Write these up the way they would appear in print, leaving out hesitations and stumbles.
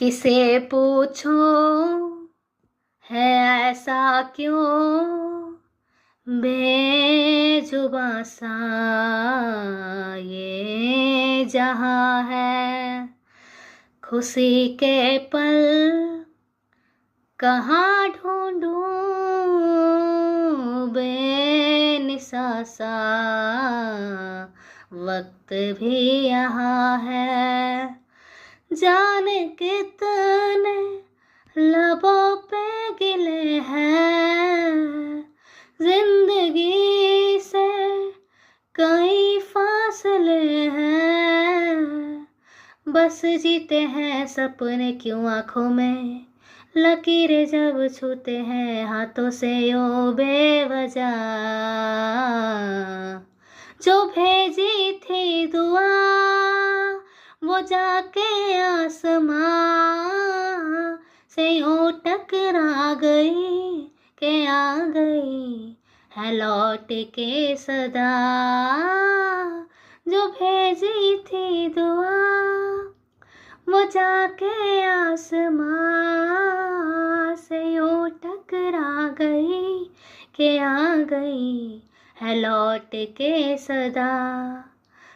किसे पूछो है ऐसा क्यों, बेजुबां सा ये जहां है। खुशी के पल कहाँ ढूंढूं, बेनिसा सा वक्त भी यहाँ है। जाने कितने लबों पे गिले हैं, जिंदगी से कई फासले हैं। बस जीते हैं सपने क्यों आँखों में, लकीरें जब छूते हैं हाथों से यूं बेवजह। जो भेजी थी दुआ वो जाके आसमां से यूं टकरा गई के आ गई है लौट के सदा। जो भेजी थी दुआ वो जाके आसमां से यूं टकरा गई के आ गई है लौट के सदा।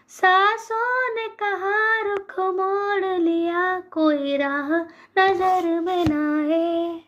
सांसों ने कहा रुख मोड़ लिया, कोई राह नजर में ना आए।